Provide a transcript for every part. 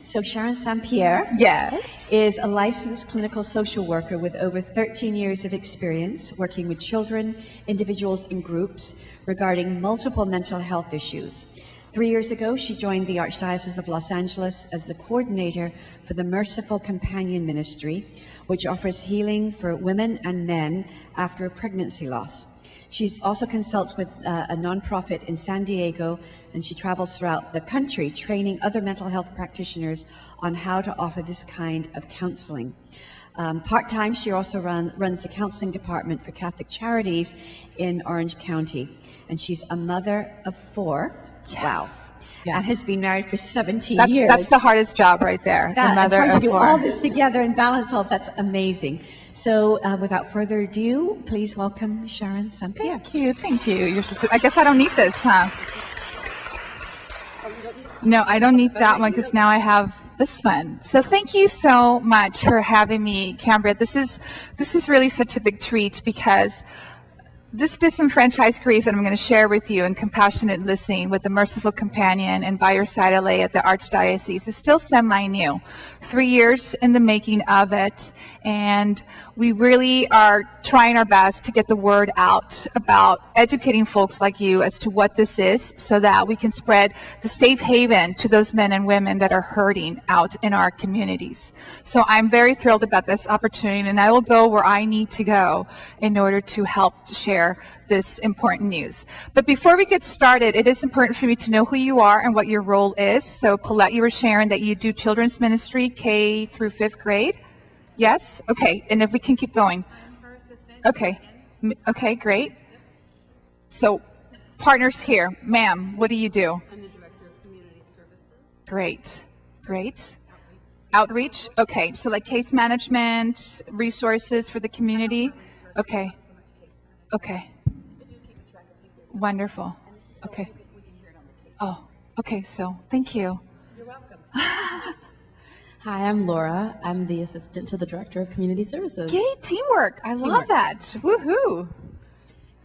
So Sharon St. Pierre is a licensed clinical social worker with over 13 years of experience working with children, individuals, and groups regarding multiple mental health issues. 3 years ago, she joined the Archdiocese of Los Angeles as the coordinator for the Merciful Companion Ministry, which offers healing for women and men after a pregnancy loss. She also consults with a nonprofit in San Diego, and she travels throughout the country training other mental health practitioners on how to offer this kind of counseling. Part-time, she also runs the counseling department for Catholic Charities in Orange County, and she's a mother of 4. Yes. Wow. Yeah. And has been married for 17 years. That's the hardest job right there. The mother trying to do all this together and balance all that's amazing. So without further ado, please welcome Sharon St. Pierre. Thank you. You're so sweet. I guess I don't need this, huh? No, I don't need that one because now I have this one. So thank you so much for having me, Cambria. This is really such a big treat because this disenfranchised grief that I'm going to share with you and compassionate listening with the Merciful Companion and By Your Side LA at the Archdiocese is still semi-new. 3 years in the making of it, and we really are trying our best to get the word out about educating folks like you as to what this is so that we can spread the safe haven to those men and women that are hurting out in our communities. So I'm very thrilled about this opportunity, and I will go where I need to go in order to help share this important news. But before we get started, it is important for me to know who you are and what your role is. So Colette, you were sharing that you do children's ministry K through 5th grade. Yes? Okay. And if we can keep going. I'm her assistant. Okay. Okay, great. So partners here. Ma'am, what do you do? I'm the director of community services. Great. Outreach. Okay. So like case management, resources for the community. Okay. Wonderful. Okay. Oh, okay. So thank you. You're welcome. Hi, I'm Laura. I'm the assistant to the director of community services. Yay, teamwork. I love that. Woohoo.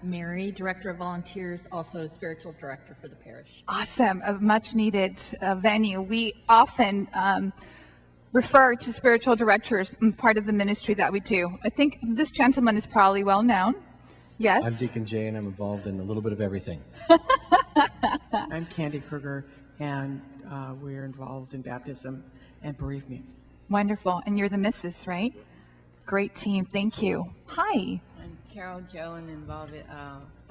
Mary, director of volunteers, also spiritual director for the parish. Awesome. A much needed venue. We often refer to spiritual directors in part of the ministry that we do. I think this gentleman is probably well known. Yes. I'm Deacon Jay, and I'm involved in a little bit of everything. I'm Candy Kruger, and we're involved in baptism and bereavement. Wonderful. And you're the missus, right? Great team. Thank you. Hi. I'm Carol Joan, involved with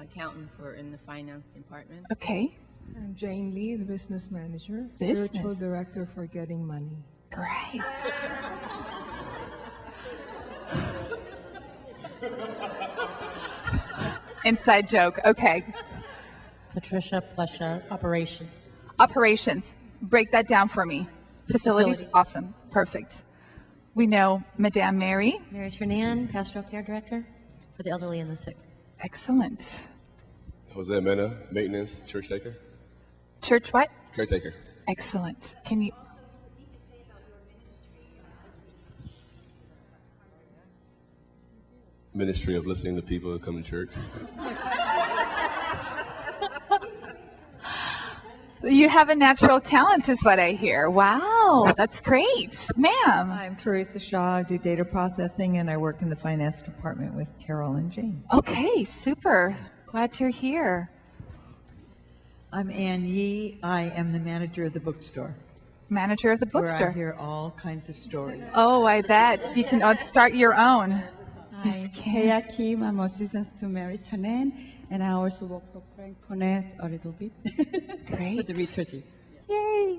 accountant in the finance department. Okay. I'm Jane Lee, the business manager, Business. spiritual director for Getting Money. Great. Inside joke. Okay. Patricia Plesha, operations. Operations. Break that down for me. Facilities. Awesome. Perfect. We know Madame Mary. Mary Ternan, pastoral care director for the elderly and the sick. Excellent. Jose Mena, maintenance, church taker. Church what? Caretaker. Excellent. Can you? Ministry of listening to people who come to church. You have a natural talent is what I hear. Wow, that's great. Ma'am. I'm Teresa Shaw. I do data processing, and I work in the finance department with Carol and Jane. Okay, super. Glad you're here. I'm Ann Yee. I am the manager of the bookstore. Manager of the bookstore. Where I hear all kinds of stories. Oh, I bet. You can start your own. Hi, Kaya Kim. I'm assistant to Mary Tannen, and I also work for Frank Ponette a little bit. Great. With the researching. Yay.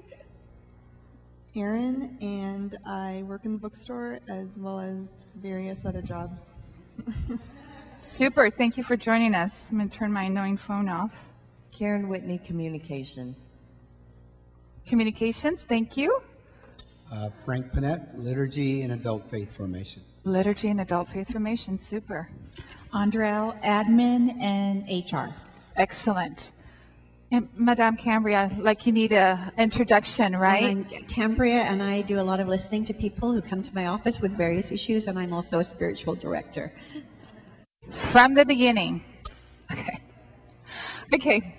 Erin, and I work in the bookstore as well as various other jobs. Super. Thank you for joining us. I'm going to turn my annoying phone off. Karen Whitney, Communications. Communications, thank you. Frank Panette, Liturgy and Adult Faith Formation. Liturgy and Adult Faith Formation, super. Andrel, Admin and HR. Excellent. And Madame Cambria, like you need a introduction, right? I'm Cambria, and I do a lot of listening to people who come to my office with various issues, and I'm also a spiritual director. From the beginning. Okay.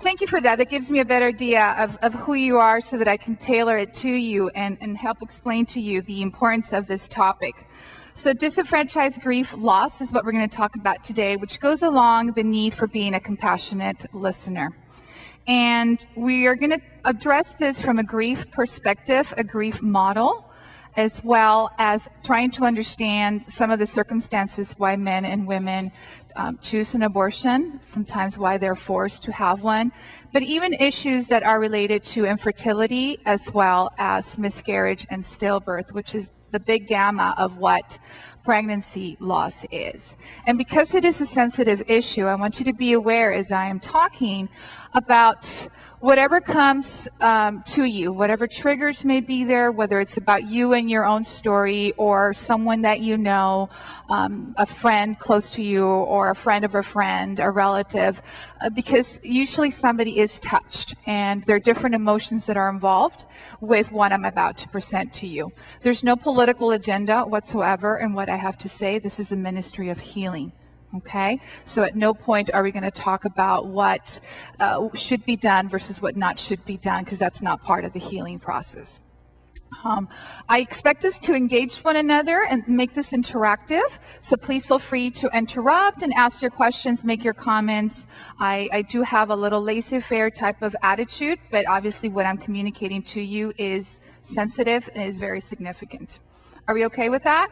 thank you for that. That gives me a better idea of who you are so that I can tailor it to you and help explain to you the importance of this topic. So disenfranchised grief loss is what we're going to talk about today, which goes along the need for being a compassionate listener. And we are going to address this from a grief perspective, a grief model, as well as trying to understand some of the circumstances why men and women choose an abortion, sometimes why they're forced to have one, but even issues that are related to infertility as well as miscarriage and stillbirth, which is the big gamma of what pregnancy loss is. And because it is a sensitive issue, I want you to be aware as I am talking about whatever comes to you, whatever triggers may be there, whether it's about you and your own story or someone that you know, a friend close to you or a friend of a friend, a relative, because usually somebody is touched and there are different emotions that are involved with what I'm about to present to you. There's no political agenda whatsoever in what I have to say. This is a ministry of healing. Okay, so at no point are we going to talk about what should be done versus what not should be done, because that's not part of the healing process. I expect us to engage one another and make this interactive, so please feel free to interrupt and ask your questions, make your comments. I do have a little laissez-faire type of attitude, but obviously what I'm communicating to you is sensitive and is very significant. Are we okay with that?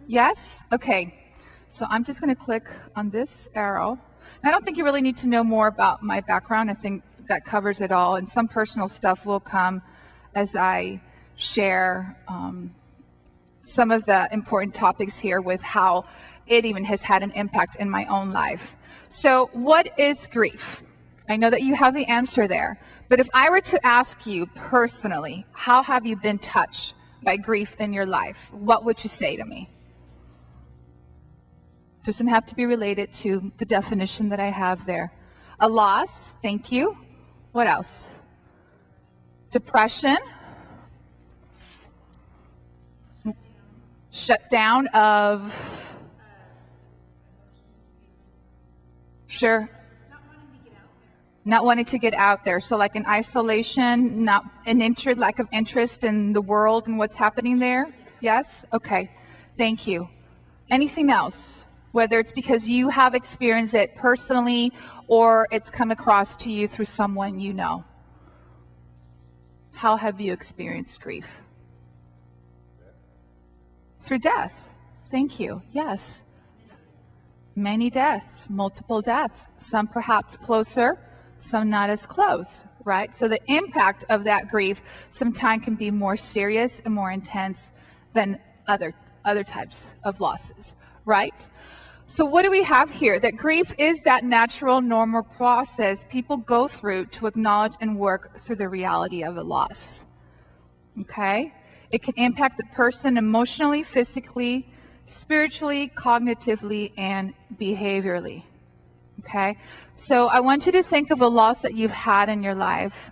Yes? Okay. So I'm just going to click on this arrow. And I don't think you really need to know more about my background. I think that covers it all. And some personal stuff will come as I share some of the important topics here with how it even has had an impact in my own life. So what is grief? I know that you have the answer there. But if I were to ask you personally, how have you been touched by grief in your life? What would you say to me? Doesn't have to be related to the definition that I have there. A loss, thank you. What else? Depression. Shutdown of, sure. Not wanting to get out there. So like an isolation, not an interest, lack of interest in the world and what's happening there. Yes? Okay. Thank you. Anything else? Whether it's because you have experienced it personally or it's come across to you through someone you know. How have you experienced grief? Through death. Thank you. Yes. Many deaths, multiple deaths, some perhaps closer, some not as close, right? So the impact of that grief sometimes can be more serious and more intense than other types of losses, right? So what do we have here? That grief is that natural, normal process people go through to acknowledge and work through the reality of a loss. Okay? It can impact the person emotionally, physically, spiritually, cognitively, and behaviorally. Okay? So I want you to think of a loss that you've had in your life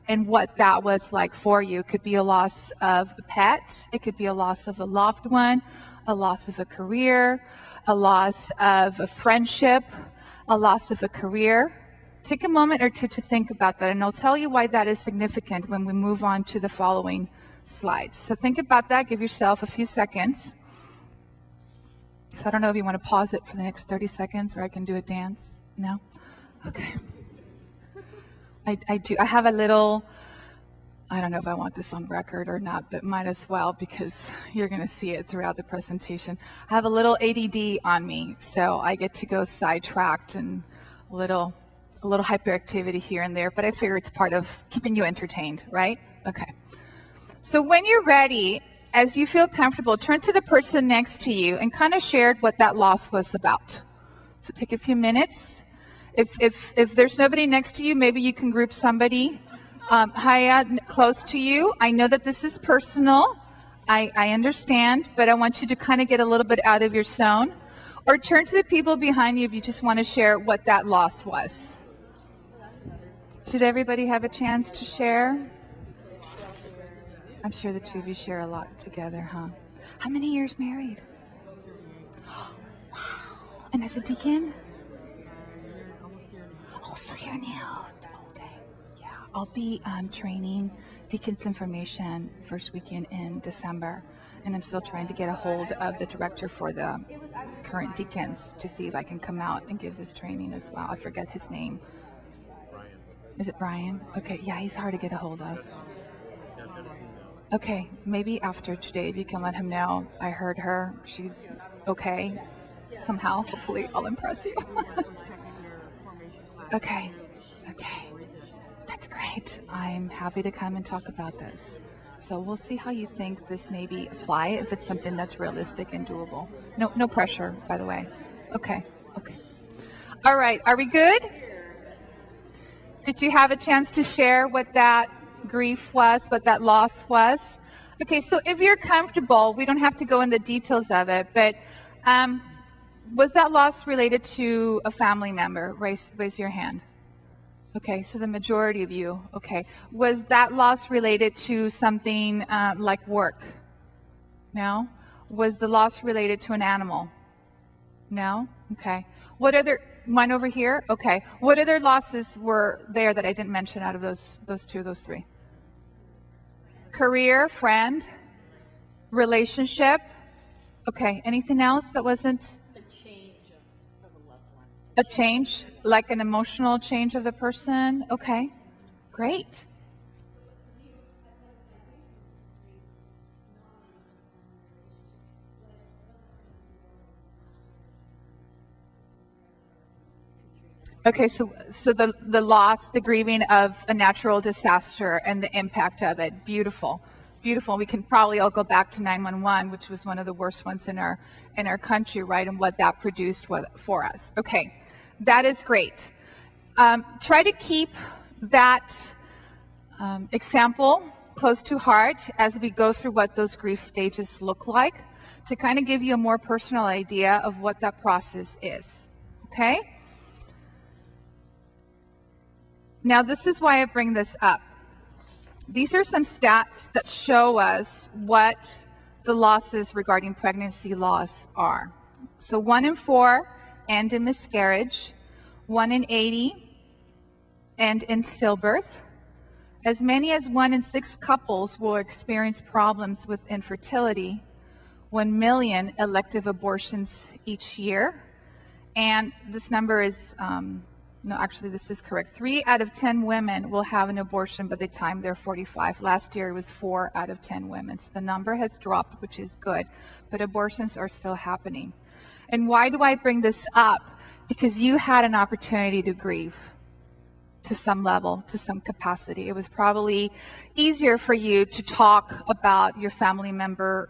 and what that was like for you. It could be a loss of a pet. It could be a loss of a loved one, a loss of a career, a loss of a friendship, a loss of a career. Take a moment or two to think about that, and I'll tell you why that is significant when we move on to the following slides. So think about that. Give yourself a few seconds. So I don't know if you want to pause it for the next 30 seconds or I can do a dance. No? Okay. I do. I have a little, I don't know if I want this on record or not, but might as well because you're going to see it throughout the presentation. I have a little ADD on me, so I get to go sidetracked and a little hyperactivity here and there, but I figure it's part of keeping you entertained, right? Okay. So when you're ready, as you feel comfortable, turn to the person next to you and kind of share what that loss was about. So take a few minutes. If there's nobody next to you, maybe you can group somebody close to you. I know that this is personal. I understand, but I want you to kind of get a little bit out of your zone. Or turn to the people behind you if you just want to share what that loss was. Did everybody have a chance to share? I'm sure the two of you share a lot together, huh? How many years married? Wow. And as a deacon? Oh, so you're new. I'll be training Deacons Information first weekend in December, and I'm still trying to get a hold of the director for the current deacons to see if I can come out and give this training as well. I forget his name. Is it Brian? Okay, yeah, he's hard to get a hold of. Okay, maybe after today, if you can let him know I heard her. She's okay somehow. Hopefully, I'll impress you. Okay. That's great. I'm happy to come and talk about this. So we'll see how you think this maybe apply, if it's something that's realistic and doable. No pressure, by the way. Okay. All right, are we good? Did you have a chance to share what that grief was, what that loss was? Okay, so if you're comfortable, we don't have to go in the details of it, but was that loss related to a family member? Raise your hand. Okay, so the majority of you. Okay, was that loss related to something like work? No? Was the loss related to an animal? No? Okay. What other, one over here? Okay. What other losses were there that I didn't mention out of those three? Career, friend, relationship. Okay, anything else that wasn't? A change, like an emotional change of the person. Okay, great. Okay, so the loss, the grieving of a natural disaster and the impact of it. Beautiful. We can probably all go back to 911, which was one of the worst ones in our country, right? And what that produced for us. Okay, that is great. Try to keep that example close to heart as we go through what those grief stages look like, to kind of give you a more personal idea of what that process is. Okay? Now, this is why I bring this up. These are some stats that show us what the losses regarding pregnancy loss are. So 1 in 4 end in miscarriage, 1 in 80 end in stillbirth. As many as 1 in 6 couples will experience problems with infertility, 1 million elective abortions each year. And this number is no, actually, this is correct. 3 out of 10 women will have an abortion by the time they're 45. Last year, it was 4 out of 10 women. So the number has dropped, which is good, but abortions are still happening. And why do I bring this up? Because you had an opportunity to grieve to some level, to some capacity. It was probably easier for you to talk about your family member,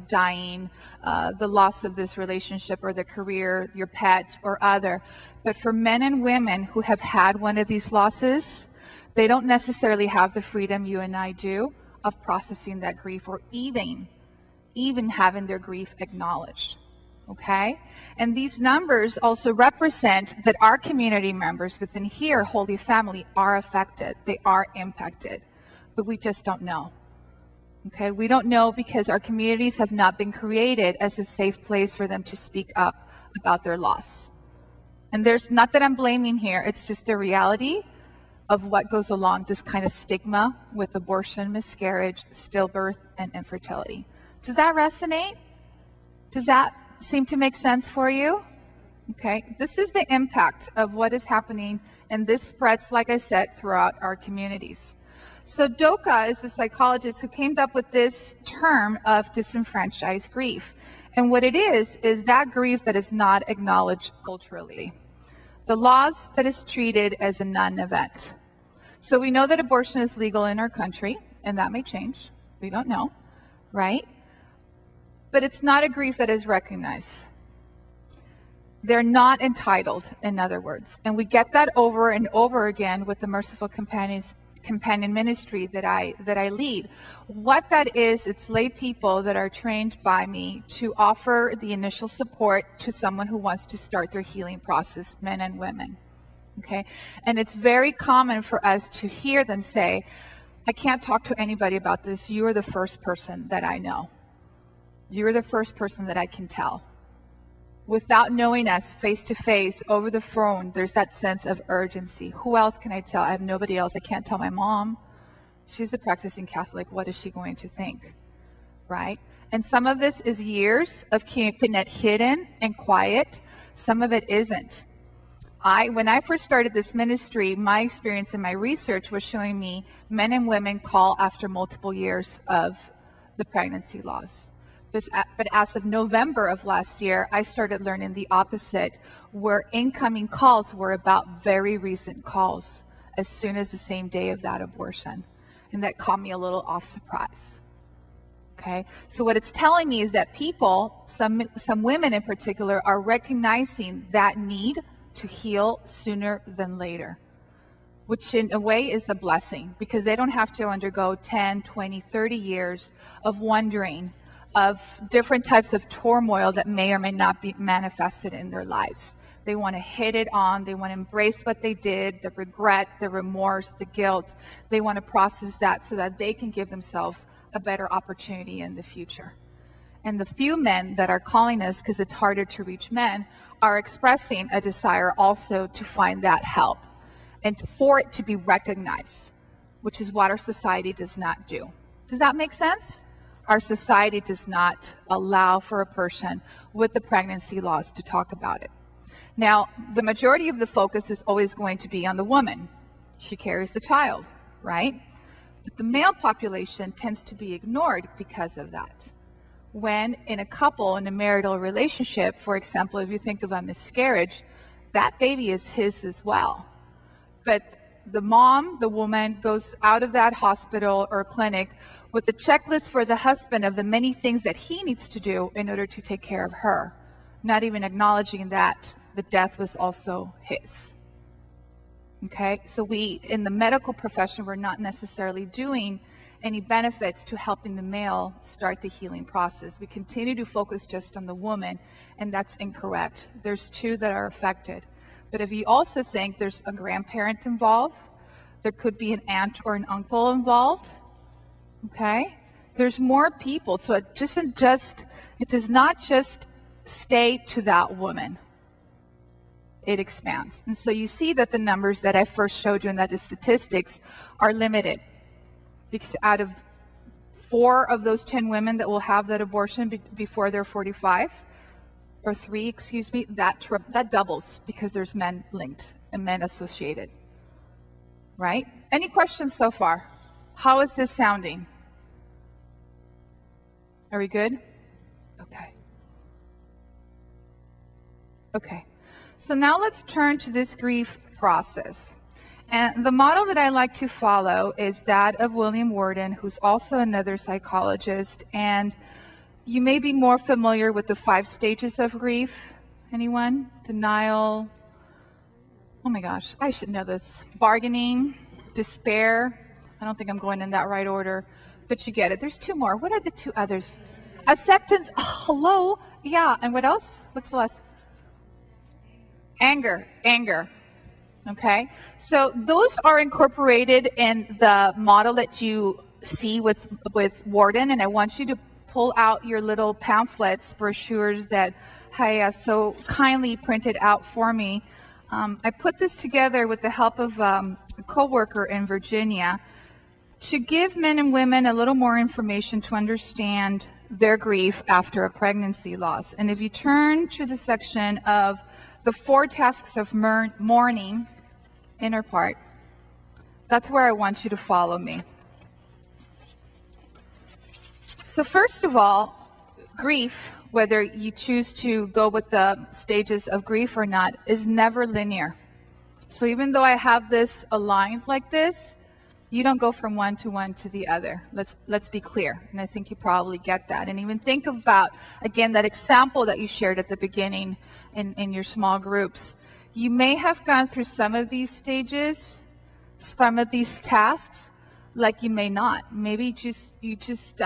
dying, the loss of this relationship or the career, your pet or other. But for men and women who have had one of these losses, they don't necessarily have the freedom you and I do of processing that grief, or even having their grief acknowledged. Okay? And these numbers also represent that our community members within here, Holy Family, are affected. They are impacted. But we just don't know. Okay? We don't know because our communities have not been created as a safe place for them to speak up about their loss. And there's not that I'm blaming here, it's just the reality of what goes along this kind of stigma with abortion, miscarriage, stillbirth, and infertility. Does that resonate? Does that seem to make sense for you? Okay, this is the impact of what is happening, and this spreads, like I said, throughout our communities. So Doka is a psychologist who came up with this term of disenfranchised grief. And what it is that grief that is not acknowledged culturally. The loss that is treated as a non-event. So we know that abortion is legal in our country, and that may change. We don't know, right? But it's not a grief that is recognized. They're not entitled, in other words. And we get that over and over again with the Merciful Companion ministry that I lead. What that is, it's lay people that are trained by me to offer the initial support to someone who wants to start their healing process, men and women. Okay? And it's very common for us to hear them say, I can't talk to anybody about this. You are the first person that I know. You're the first person that I can tell. without knowing us face to face over the phone, there's that sense of urgency. Who else can I tell? I have nobody else. I can't tell my mom. She's a practicing Catholic. What is she going to think? Right? And some of this is years of keeping it hidden and quiet. Some of it isn't. When I first started this ministry, my experience and my research was showing me men and women call after multiple years of the pregnancy loss. But as of November of last year, I started learning the opposite, where incoming calls were about very recent calls as soon as the same day of that abortion. And that caught me a little off surprise. Okay, so what it's telling me is that people, some women in particular, are recognizing that need to heal sooner than later, which in a way is a blessing because they don't have to undergo 10, 20, 30 years of wondering, of different types of turmoil that may or may not be manifested in their lives. They want to hit it on. They want to embrace what they did, the regret, the remorse, the guilt. They want to process that so that they can give themselves a better opportunity in the future. And the few men that are calling us, because it's harder to reach men, are expressing a desire also to find that help and for it to be recognized, which is what our society does not do. Does that make sense? Our society does not allow for a person with the pregnancy loss to talk about it. Now, the majority of the focus is always going to be on the woman. She carries the child, right? But the male population tends to be ignored because of that. When in a couple, in a marital relationship, for example, if you think of a miscarriage, that baby is his as well. But the mom, the woman, goes out of that hospital or clinic with a checklist for the husband of the many things that he needs to do in order to take care of her, not even acknowledging that the death was also his. Okay, so we, in the medical profession, we're not necessarily doing any benefits to helping the male start the healing process. We continue to focus just on the woman, and that's incorrect. There's two that are affected. But if you also think there's a grandparent involved, there could be an aunt or an uncle involved, okay? There's more people, so it does not just stay to that woman. It expands. And so you see that the numbers that I first showed you and that the statistics are limited. Because out of 4 of those 10 women that will have that abortion before they're 45, or 3, excuse me, that doubles because there's men linked and men associated, right? Any questions so far? How is this sounding? Are we good? Okay. Okay. So now let's turn to this grief process. And the model that I like to follow is that of William Worden, who's also another psychologist. And you may be more familiar with the 5 stages of grief. Anyone? Denial. Oh my gosh, I should know this. Bargaining, despair. I don't think I'm going in that right order, but you get it. There's 2 more. What are the 2 others? Acceptance. Oh, hello. Yeah. And what else? What's the last? Anger. Okay, so those are incorporated in the model that you see with Worden, and I want you to pull out your little pamphlets, brochures that Haya so kindly printed out for me. I put this together with the help of a co-worker in Virginia to give men and women a little more information to understand their grief after a pregnancy loss. And if you turn to the section of the 4 tasks of mourning, inner part, that's where I want you to follow me. So first of all, grief, whether you choose to go with the stages of grief or not, is never linear. So even though I have this aligned like this, you don't go from one to the other. Let's be clear, and I think you probably get that. And even think about, again, that example that you shared at the beginning in your small groups. You may have gone through some of these stages, some of these tasks, like you may not. Maybe you just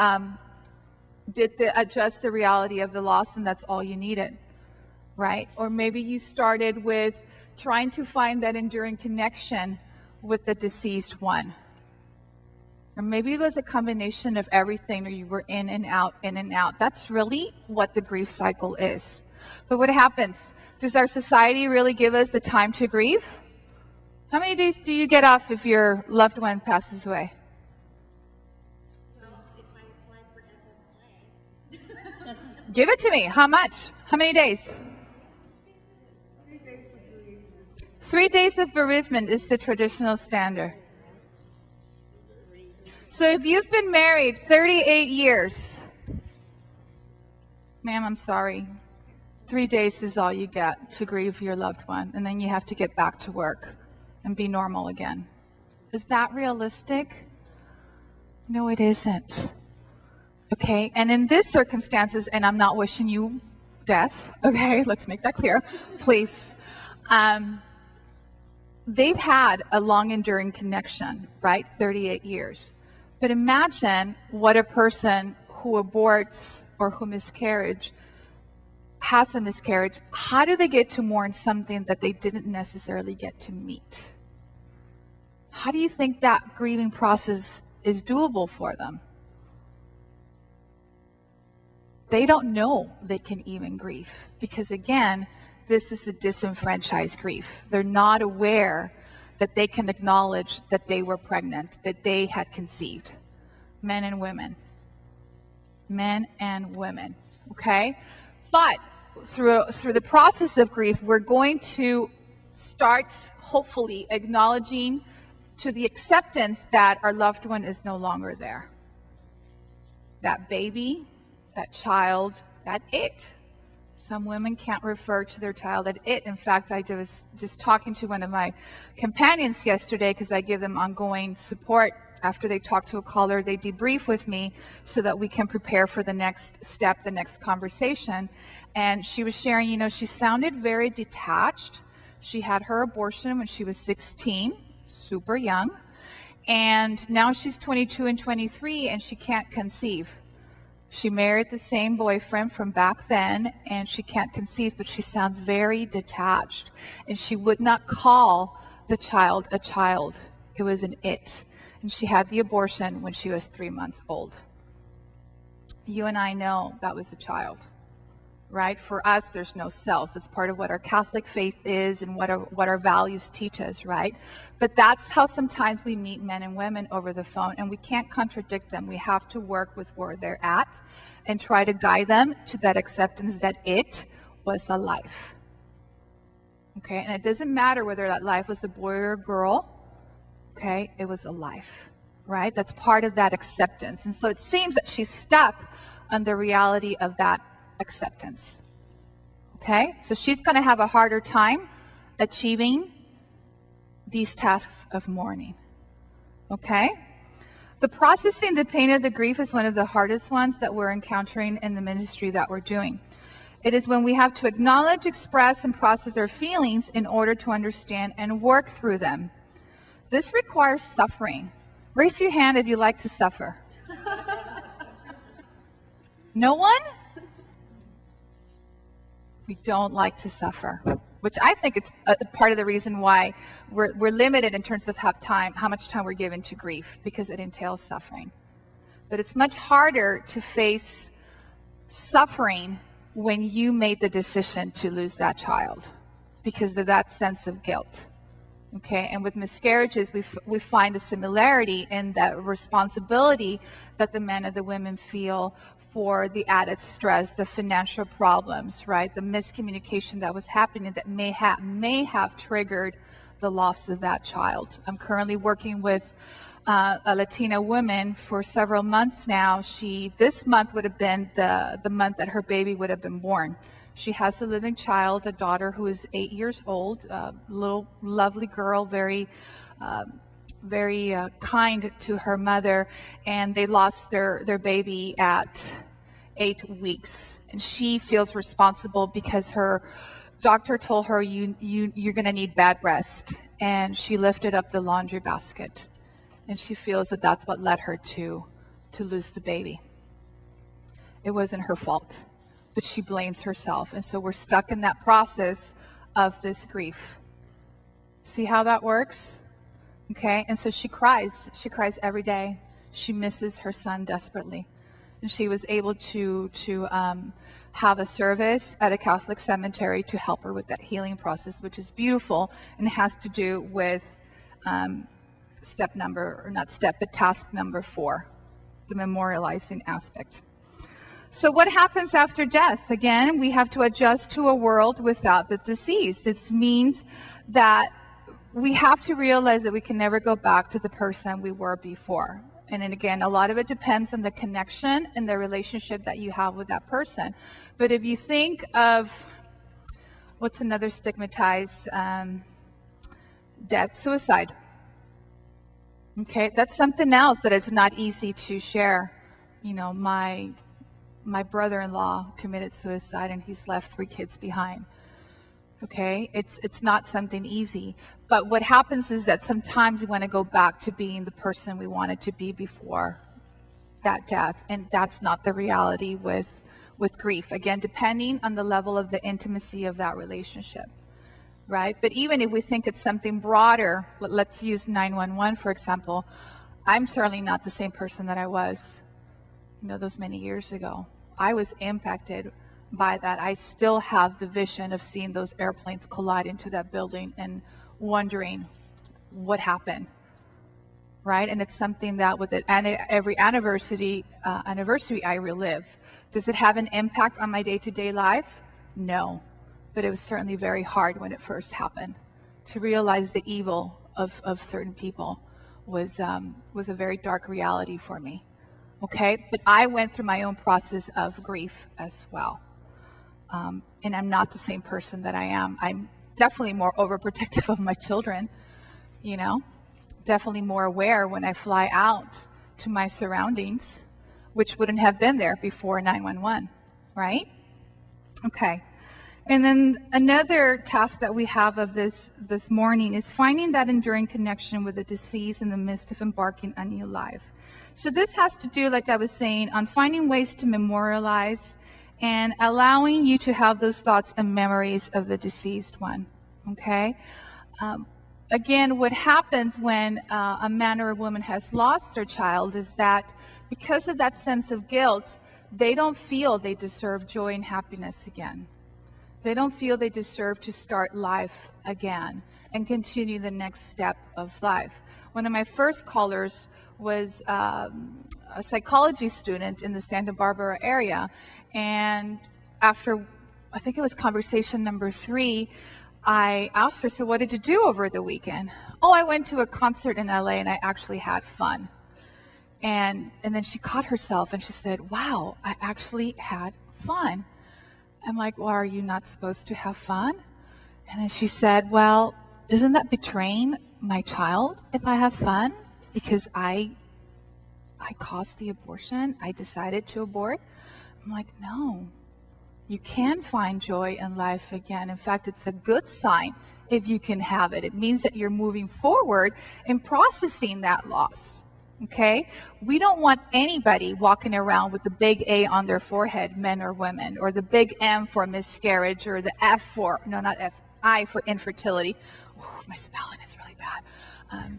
did adjust the reality of the loss, and that's all you needed, right? Or maybe you started with trying to find that enduring connection with the deceased one. Or maybe it was a combination of everything, or you were in and out, in and out. That's really what the grief cycle is. But what happens? Does our society really give us the time to grieve? How many days do you get off if your loved one passes away? Give it to me. How much? How many days? 3 days of bereavement is the traditional standard. So if you've been married 38 years, ma'am, I'm sorry. 3 days is all you get to grieve your loved one, and then you have to get back to work and be normal again. Is that realistic? No, it isn't. Okay, and in these circumstances, and I'm not wishing you death, okay, let's make that clear, please. They've had a long enduring connection, right, 38 years. But imagine what a person who aborts or who has a miscarriage, how do they get to mourn something that they didn't necessarily get to meet? How do you think that grieving process is doable for them? They don't know they can even grieve because, again, this is a disenfranchised grief. They're not aware that they can acknowledge that they were pregnant, that they had conceived. Men and women. Men and women, okay? But through the process of grief, we're going to start, hopefully, acknowledging to the acceptance that our loved one is no longer there. That baby, that child, that it. Some women can't refer to their child as it. In fact, I was just talking to one of my companions yesterday because I give them ongoing support. After they talk to a caller, they debrief with me so that we can prepare for the next step, the next conversation. And she was sharing, she sounded very detached. She had her abortion when she was 16, super young. And now she's 22 and 23 and she can't conceive. She married the same boyfriend from back then, and she can't conceive, but she sounds very detached. And she would not call the child a child. It was an it. And she had the abortion when she was 3 months old. You and I know that was a child, right? For us, there's no cells. That's part of what our Catholic faith is and what our values teach us, right? But that's how sometimes we meet men and women over the phone, and we can't contradict them. We have to work with where they're at and try to guide them to that acceptance that it was a life. Okay, and it doesn't matter whether that life was a boy or a girl, okay? It was a life, right? That's part of that acceptance. And so it seems that she's stuck on the reality of that acceptance. Okay, so she's going to have a harder time achieving these tasks of mourning. Okay, the processing the pain of the grief is one of the hardest ones that we're encountering in the ministry that we're doing. It is when we have to acknowledge, express, and process our feelings in order to understand and work through them. This requires suffering. Raise your hand if you like to suffer. No one? We don't like to suffer, which I think it's a part of the reason why we're limited in terms of how much time we're given to grief, because it entails suffering. But it's much harder to face suffering when you made the decision to lose that child, because of that sense of guilt. Okay, and with miscarriages, we find a similarity in that responsibility that the men and the women feel for the added stress, the financial problems, right? The miscommunication that was happening that may have triggered the loss of that child. I'm currently working with a Latina woman for several months now. This month would have been the month that her baby would have been born. She has a living child, a daughter who is 8 years old, a little lovely girl, very kind to her mother, and they lost their baby at 8 weeks. And she feels responsible because her doctor told her, you're going to need bed rest. And she lifted up the laundry basket. And she feels that that's what led her to lose the baby. It wasn't her fault, but she blames herself. And so we're stuck in that process of this grief. See how that works? Okay, and so she cries. She cries every day. She misses her son desperately. and she was able to have a service at a Catholic cemetery to help her with that healing process, which is beautiful, and it has to do with task number 4, the memorializing aspect. So what happens after death? Again, we have to adjust to a world without the deceased. This means that we have to realize that we can never go back to the person we were before. And then again, a lot of it depends on the connection and the relationship that you have with that person. But if you think of, what's another stigmatized death? Suicide. Okay, that's something else that it's not easy to share. You know, my brother-in-law committed suicide and he's left 3 kids behind. Okay, it's not something easy. But what happens is that sometimes we want to go back to being the person we wanted to be before that death, and that's not the reality with grief. Again, depending on the level of the intimacy of that relationship, right? But even if we think it's something broader, let's use 911 for example. I'm certainly not the same person that I was, those many years ago. I was impacted by that. I still have the vision of seeing those airplanes collide into that building and wondering what happened, right? And it's something that with it, and every anniversary I relive. Does it have an impact on my day-to-day life? No, but it was certainly very hard when it first happened. To realize the evil of certain people was a very dark reality for me. Okay, but I went through my own process of grief as well. And I'm not the same person that I am. I'm definitely more overprotective of my children, definitely more aware when I fly out to my surroundings, which wouldn't have been there before 911, right? Okay. And then another task that we have of this morning is finding that enduring connection with the deceased in the midst of embarking on new life. So this has to do, like I was saying, on finding ways to memorialize and allowing you to have those thoughts and memories of the deceased one, okay? Again, what happens when a man or a woman has lost their child is that because of that sense of guilt, they don't feel they deserve joy and happiness again. They don't feel they deserve to start life again and continue the next step of life. One of my first callers was a psychology student in the Santa Barbara area. And after, I think it was conversation number 3, I asked her, so what did you do over the weekend? Oh, I went to a concert in LA and I actually had fun. And then she caught herself and she said, wow, I actually had fun. I'm like, well, are you not supposed to have fun? And then she said, well, isn't that betraying my child if I have fun? Because I caused the abortion, I decided to abort. I'm like, no, you can find joy in life again. In fact, it's a good sign if you can have it. It means that you're moving forward and processing that loss. Okay? We don't want anybody walking around with the big A on their forehead, men or women, or the big M for miscarriage, or the I for infertility. Ooh, my spelling is really bad.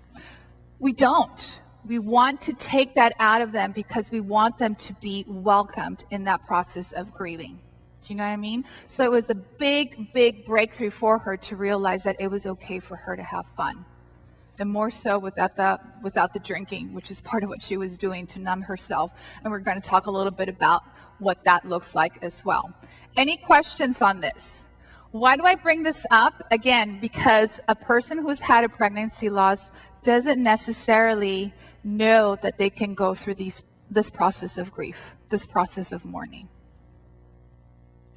We don't. We want to take that out of them because we want them to be welcomed in that process of grieving. Do you know what I mean? So it was a big, big breakthrough for her to realize that it was okay for her to have fun. And more so without the drinking, which is part of what she was doing to numb herself. And we're going to talk a little bit about what that looks like as well. Any questions on this? Why do I bring this up? Again, because a person who's had a pregnancy loss doesn't necessarily know that they can go through this process of grief, this process of mourning.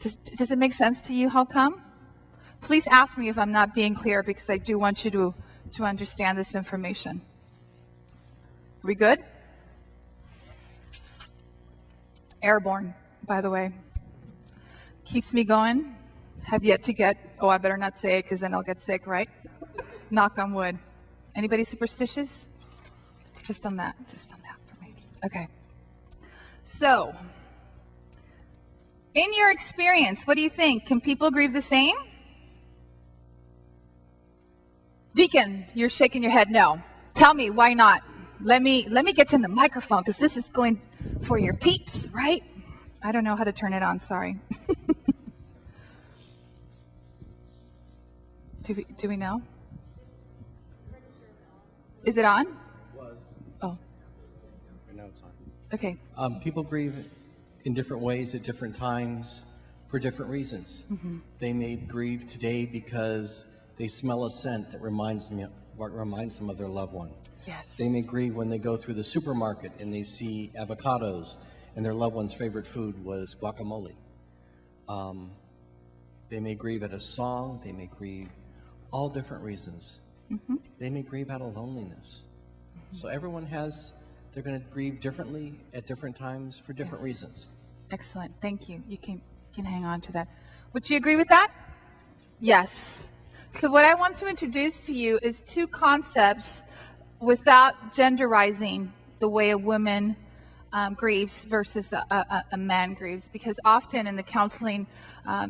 Does it make sense to you? How come? Please ask me if I'm not being clear, because I do want you to understand this information. Are we good? Airborne, by the way. Keeps me going. Have yet to get, I better not say it because then I'll get sick, right? Knock on wood. Anybody superstitious? Just on that for me. Okay. So, in your experience, what do you think? Can people grieve the same? Deacon, you're shaking your head no. Tell me, why not? Let me get you in the microphone because this is going for your peeps, right? I don't know how to turn it on, sorry. Do we know? Is it on? Was. Oh. Right now it's on. Okay. People grieve in different ways at different times for different reasons. Mm-hmm. They may grieve today because they smell a scent that reminds them of their loved one. Yes. They may grieve when they go through the supermarket and they see avocados and their loved one's favorite food was guacamole. They may grieve at a song. They may grieve all different reasons. Mm-hmm. They may grieve out of loneliness. Mm-hmm. So everyone they're going to grieve differently at different times for different reasons. Excellent. Thank you. You can hang on to that. Would you agree with that? Yes. So what I want to introduce to you is two concepts without genderizing the way a woman grieves versus a man grieves, because often in the counseling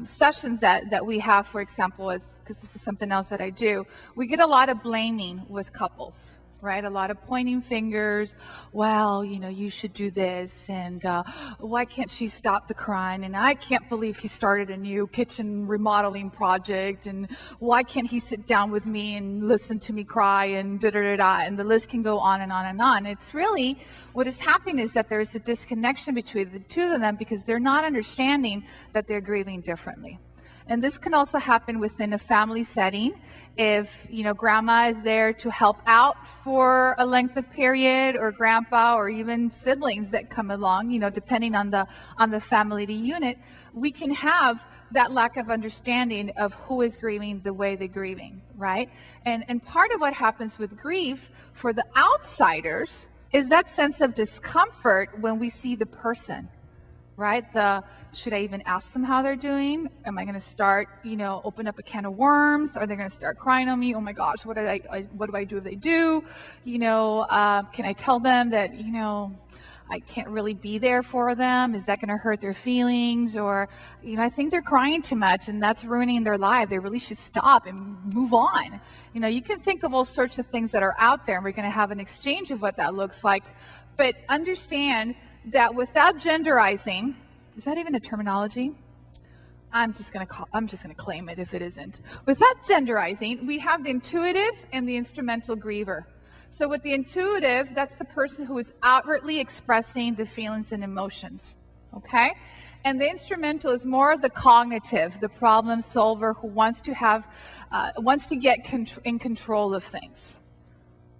sessions that we have, for example, because this is something else that I do, we get a lot of blaming with couples, right? A lot of pointing fingers. Well, you should do this, and why can't she stop the crying? And I can't believe he started a new kitchen remodeling project, and why can't he sit down with me and listen to me cry, and da-da-da-da, and the list can go on and on and on. It's really, what is happening is that there's a disconnection between the two of them because they're not understanding that they're grieving differently. And this can also happen within a family setting. If, grandma is there to help out for a length of period, or grandpa, or even siblings that come along, depending on the family unit, we can have that lack of understanding of who is grieving the way they're grieving, right? And part of what happens with grief for the outsiders is that sense of discomfort when we see the person, right? Should I even ask them how they're doing? Am I going to start, open up a can of worms? Are they going to start crying on me? Oh my gosh, what do I do if they do? Can I tell them that, I can't really be there for them? Is that going to hurt their feelings? Or, I think they're crying too much and that's ruining their life. They really should stop and move on. You can think of all sorts of things that are out there, and we're going to have an exchange of what that looks like. But understand that without genderizing, is that even a terminology? I'm just going to claim it if it isn't. Without genderizing, we have the intuitive and the instrumental griever. So with the intuitive, that's the person who is outwardly expressing the feelings and emotions, okay? And the instrumental is more of the cognitive, the problem solver who wants to get in control of things,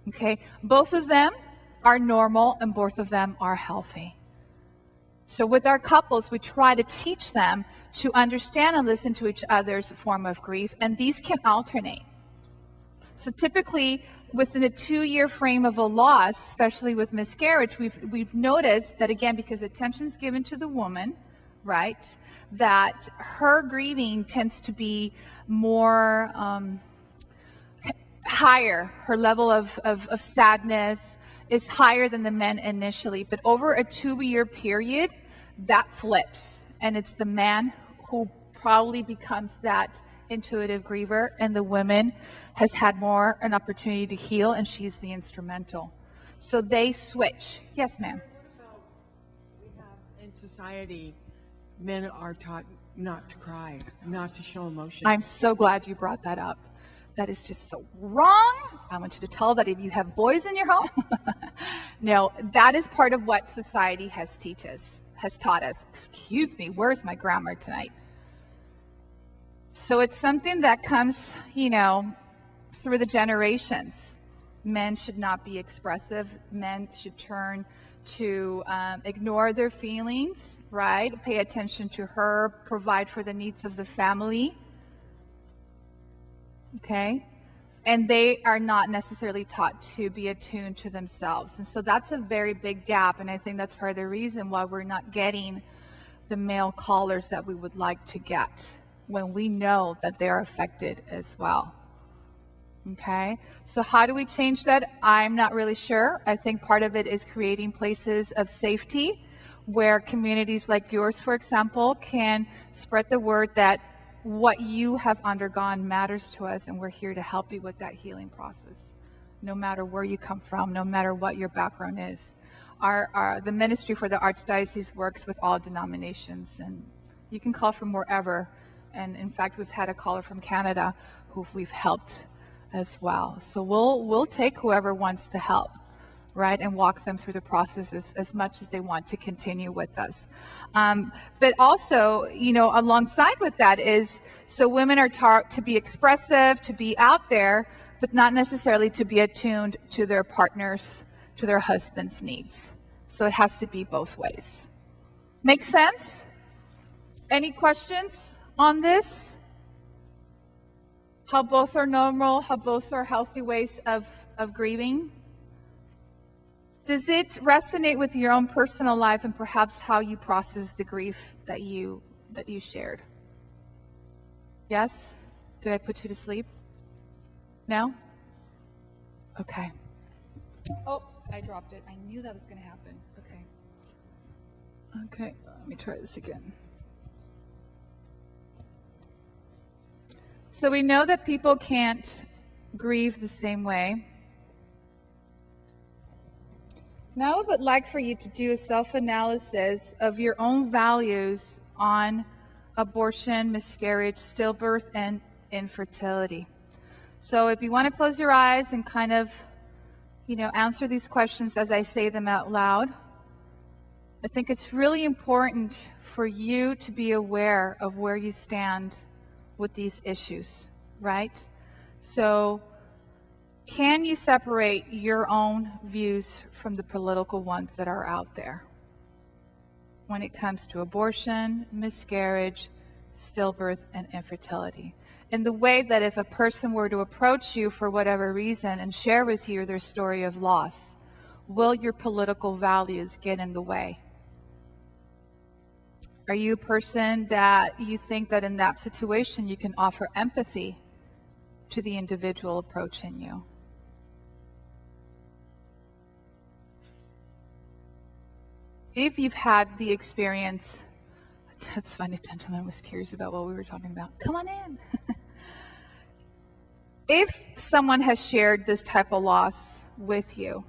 okay? Both of them are normal and both of them are healthy. So with our couples, we try to teach them to understand and listen to each other's form of grief, and these can alternate. So typically, within a 2-year frame of a loss, especially with miscarriage, we've noticed that, again, because attention is given to the woman, right, that her grieving tends to be more higher. Her level of sadness is higher than the men initially, but over a 2-year period, that flips, and it's the man who probably becomes that intuitive griever, and the woman has had more an opportunity to heal, and she's the instrumental. So they switch. Yes, ma'am. In society, men are taught not to cry, not to show emotion. I'm so glad you brought that up. That is just so wrong. I want you to tell that if you have boys in your home. No, that is part of what society has taught us. Excuse me, where's my grammar tonight? So it's something that comes, through the generations. Men should not be expressive. Men should turn to ignore their feelings, right? Pay attention to her, provide for the needs of the family. Okay? And they are not necessarily taught to be attuned to themselves. And so that's a very big gap, and I think that's part of the reason why we're not getting the male callers that we would like to get when we know that they're affected as well. Okay? So how do we change that? I'm not really sure. I think part of it is creating places of safety where communities like yours, for example, can spread the word that what you have undergone matters to us, and we're here to help you with that healing process, no matter where you come from, no matter what your background is. the Ministry for the Archdiocese works with all denominations, and you can call from wherever. And in fact, we've had a caller from Canada who we've helped as well. So we'll take whoever wants to help, right, and walk them through the process as much as they want to continue with us. But also, alongside with that is, so women are taught to be expressive, to be out there, but not necessarily to be attuned to their partner's, to their husband's needs. So it has to be both ways. Make sense? Any questions on this? How both are normal, how both are healthy ways of grieving? Does it resonate with your own personal life and perhaps how you process the grief that you shared? Yes? Did I put you to sleep? No? Okay. Oh, I dropped it. I knew that was going to happen. Okay. Okay, let me try this again. So we know that people can't grieve the same way. Now I would like for you to do a self-analysis of your own values on abortion, miscarriage, stillbirth, and infertility. So if you want to close your eyes and kind of, answer these questions as I say them out loud, I think it's really important for you to be aware of where you stand with these issues, right? So can you separate your own views from the political ones that are out there when it comes to abortion, miscarriage, stillbirth, and infertility? In the way that if a person were to approach you for whatever reason and share with you their story of loss, will your political values get in the way? Are you a person that you think that in that situation you can offer empathy to the individual approaching you? If you've had the experience, that's funny, the gentleman was curious about what we were talking about. Come on in. If someone has shared this type of loss with you,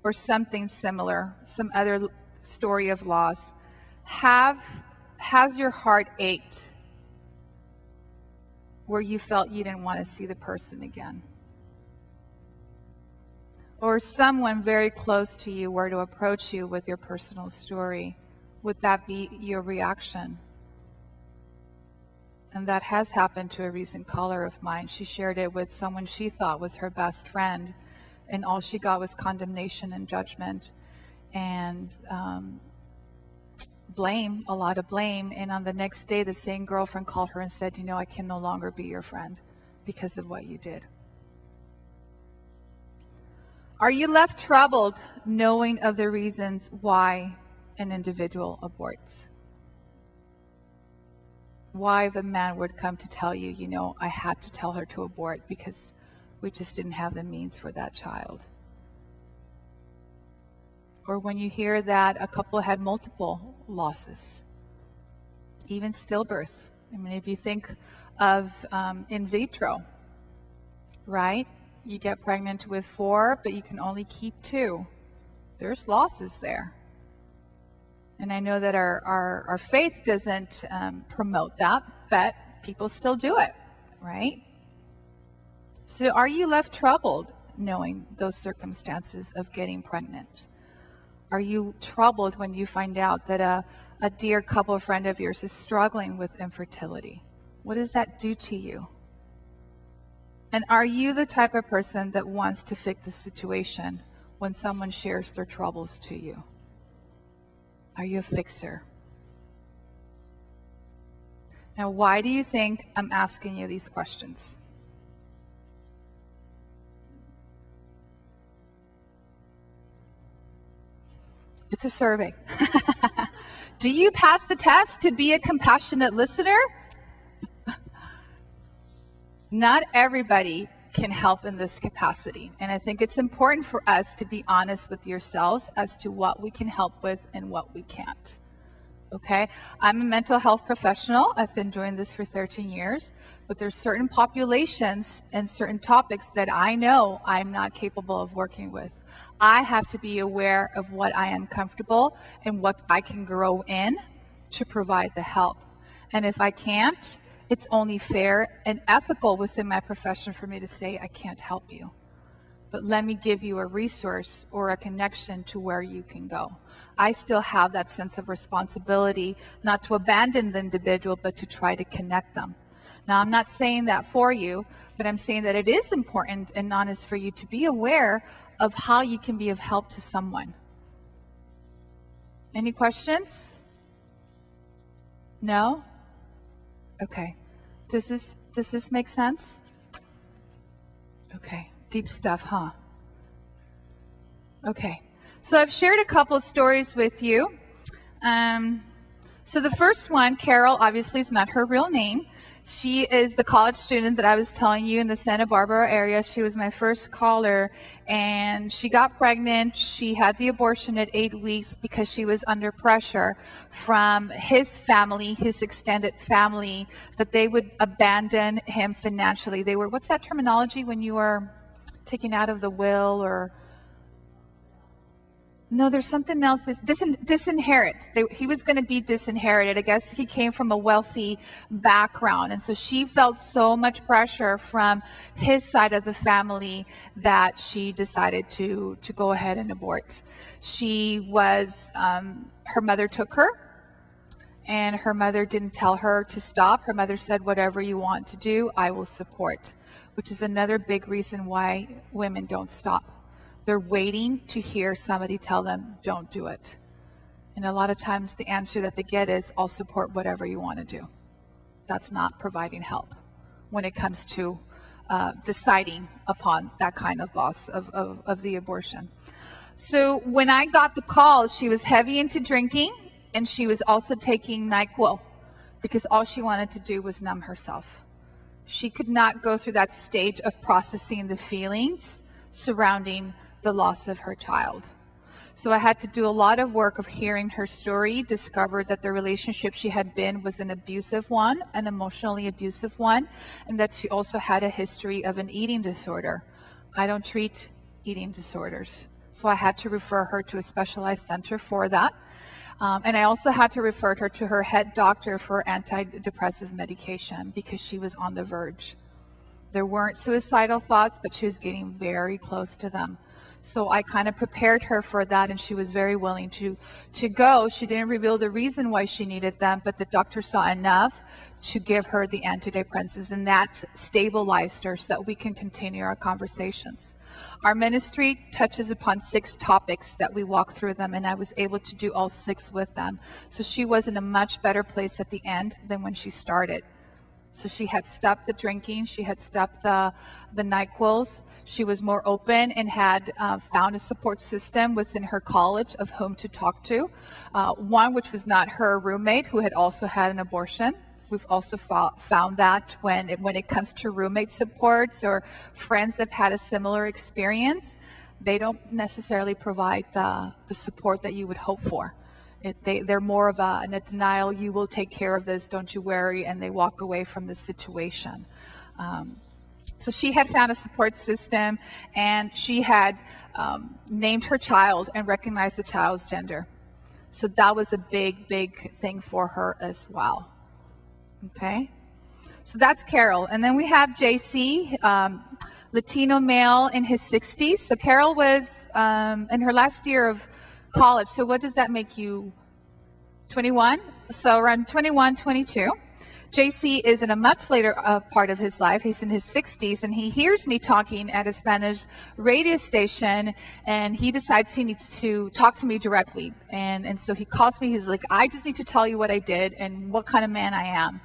or something similar, some other story of loss, has your heart ached where you felt you didn't want to see the person again? Or someone very close to you were to approach you with your personal story, would that be your reaction? And that has happened to a recent caller of mine. She shared it with someone she thought was her best friend, and all she got was condemnation and judgment and blame, a lot of blame. And on the next day, the same girlfriend called her and said, I can no longer be your friend because of what you did. Are you left troubled knowing of the reasons why an individual aborts? Why if a man would come to tell you, I had to tell her to abort because we just didn't have the means for that child? Or when you hear that a couple had multiple losses, even stillbirth. I mean, if you think of in vitro, right? You get pregnant with 4, but you can only keep 2. There's losses there. And I know that our faith doesn't promote that, but people still do it, right? So are you left troubled knowing those circumstances of getting pregnant? Are you troubled when you find out that a dear couple friend of yours is struggling with infertility? What does that do to you? And are you the type of person that wants to fix the situation when someone shares their troubles to you? Are you a fixer? Now, why do you think I'm asking you these questions? It's a survey. Do you pass the test to be a compassionate listener? Not everybody can help in this capacity. And I think it's important for us to be honest with yourselves as to what we can help with and what we can't. okay? I'm a mental health professional. I've been doing this for 13 years, but there's certain populations and certain topics that I know I'm not capable of working with. I have to be aware of what I am comfortable and what I can grow in to provide the help. And if I can't, it's only fair and ethical within my profession for me to say, I can't help you, but let me give you a resource or a connection to where you can go. I still have that sense of responsibility, not to abandon the individual, but to try to connect them. Now, I'm not saying that for you, but I'm saying that it is important and honest for you to be aware of how you can be of help to someone. Any questions? No? Okay. Does this make sense? Okay. Deep stuff, huh? Okay. So I've shared a couple of stories with you. So the first one, Carol, obviously is not her real name. She is the college student that I was telling you in the Santa Barbara area. She was my first caller, and she got pregnant. She had the abortion at 8 weeks because she was under pressure from his family, his extended family, that they would abandon him financially. They were, what's that terminology when you are taken out of the will, or no, there's something else. Disinherit. He was going to be disinherited. I guess he came from a wealthy background. And so she felt so much pressure from his side of the family that she decided to go ahead and abort. She was, her mother took her, and her mother didn't tell her to stop. Her mother said, whatever you want to do, I will support, which is another big reason why women don't stop. They're waiting to hear somebody tell them, don't do it. And a lot of times the answer that they get is, I'll support whatever you want to do. That's not providing help when it comes to deciding upon that kind of loss of the abortion. So when I got the call, she was heavy into drinking, and she was also taking NyQuil because all she wanted to do was numb herself. She could not go through that stage of processing the feelings surrounding the loss of her child. So I had to do a lot of work of hearing her story, discovered that the relationship she had been was an abusive one, an emotionally abusive one, and that she also had a history of an eating disorder. I don't treat eating disorders, so I had to refer her to a specialized center for that. And I also had to refer her to her head doctor for antidepressive medication because she was on the verge. There weren't suicidal thoughts, but she was getting very close to them. So I kind of prepared her for that, and she was very willing to go. She didn't reveal the reason why she needed them, but the doctor saw enough to give her the antidepressants, and that stabilized her so that we can continue our conversations. Our ministry touches upon 6 topics that we walk through them, and I was able to do all 6 with them. So she was in a much better place at the end than when she started. So she had stopped the drinking, she had stopped the NyQuils, she was more open and had found a support system within her college of whom to talk to. One which was not her roommate, who had also had an abortion. We've also found that when it comes to roommate supports or friends that had a similar experience, they don't necessarily provide the support that you would hope for. They're more of a denial, you will take care of this, don't you worry, and they walk away from the situation. So she had found a support system, and she had named her child and recognized the child's gender. So that was a big, big thing for her as well. Okay, so that's Carol. And then we have JC, Latino male in his 60s. So Carol was in her last year of college. So what does that make you? 21? So around 21, 22. JC is in a much later part of his life. He's in his 60s, and he hears me talking at a Spanish radio station, and he decides he needs to talk to me directly. And so he calls me. He's like, I just need to tell you what I did and what kind of man I am.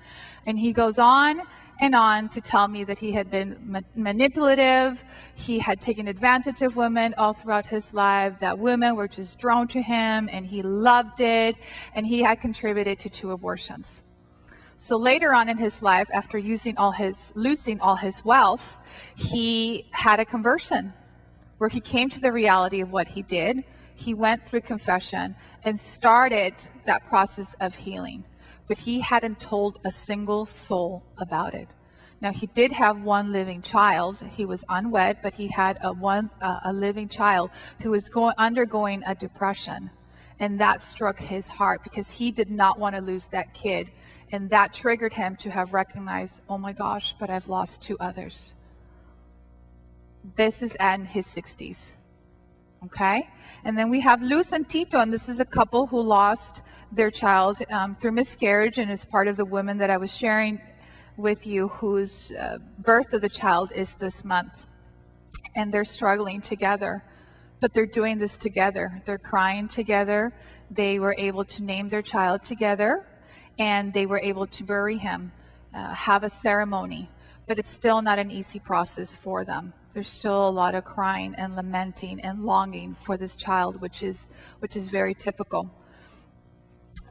And he goes on and on to tell me that he had been manipulative, he had taken advantage of women all throughout his life, that women were just drawn to him, and he loved it, and he had contributed to 2 abortions. So later on in his life, after losing all his wealth, he had a conversion where he came to the reality of what he did. he went through confession and started that process of healing, but he hadn't told a single soul about it. Now, he did have one living child. He was unwed, but he had a living child who was undergoing a depression. And that struck his heart because he did not want to lose that kid. And that triggered him to have recognized, oh my gosh, but I've lost 2 others. This is in his 60s. Okay? And then we have Luz and Tito, and this is a couple who lost their child through miscarriage, and it's part of the women that I was sharing with you whose birth of the child is this month. And they're struggling together, but they're doing this together. They're crying together. They were able to name their child together, and they were able to bury him, have a ceremony, but it's still not an easy process for them. There's still a lot of crying and lamenting and longing for this child, which is very typical.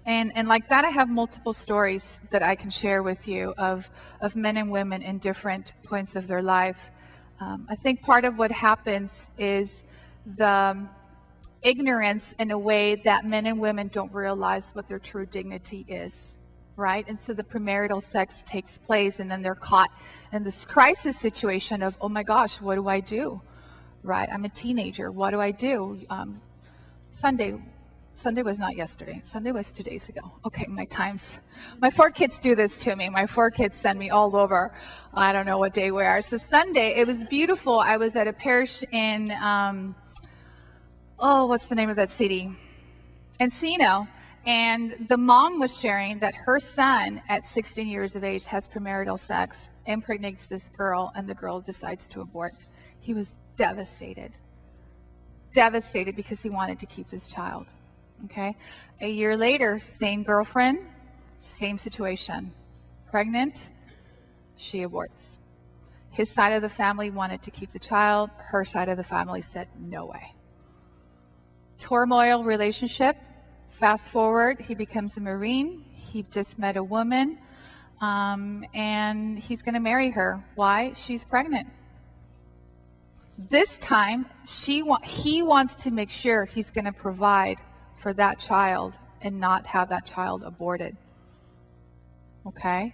And like that, I have multiple stories that I can share with you of men and women in different points of their life. I think part of what happens is the ignorance in a way that men and women don't realize what their true dignity is, right? And so the premarital sex takes place, and then they're caught in this crisis situation of, oh my gosh, what do I do, right? I'm a teenager. What do I do? Sunday was not yesterday. Sunday was 2 days ago. Okay, my 4 kids do this to me. My 4 kids send me all over. I don't know what day we are. So Sunday, it was beautiful. I was at a parish in, what's the name of that city? Encino. And the mom was sharing that her son at 16 years of age has premarital sex, impregnates this girl, and the girl decides to abort. He was devastated because he wanted to keep this child. Okay, a year later, same girlfriend, same situation. Pregnant, she aborts. His side of the family wanted to keep the child. Her side of the family said, no way. Turmoil relationship. Fast forward, he becomes a Marine. He just met a woman, and he's going to marry her. Why? She's pregnant. This time, he wants to make sure he's going to provide for that child and not have that child aborted. Okay?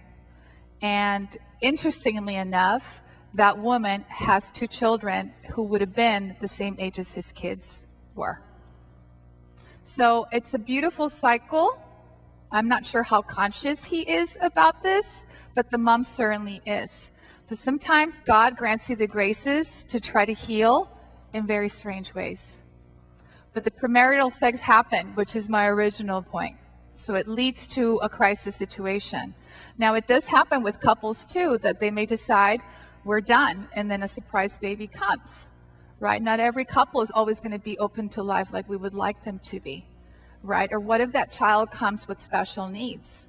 And interestingly enough, that woman has 2 children who would have been the same age as his kids were. So it's a beautiful cycle. I'm not sure how conscious he is about this, but the mom certainly is. But sometimes God grants you the graces to try to heal in very strange ways. But the premarital sex happened, which is my original point. So it leads to a crisis situation. Now, it does happen with couples, too, that they may decide, we're done, and then a surprise baby comes, right? Not every couple is always going to be open to life like we would like them to be, right? Or what if that child comes with special needs,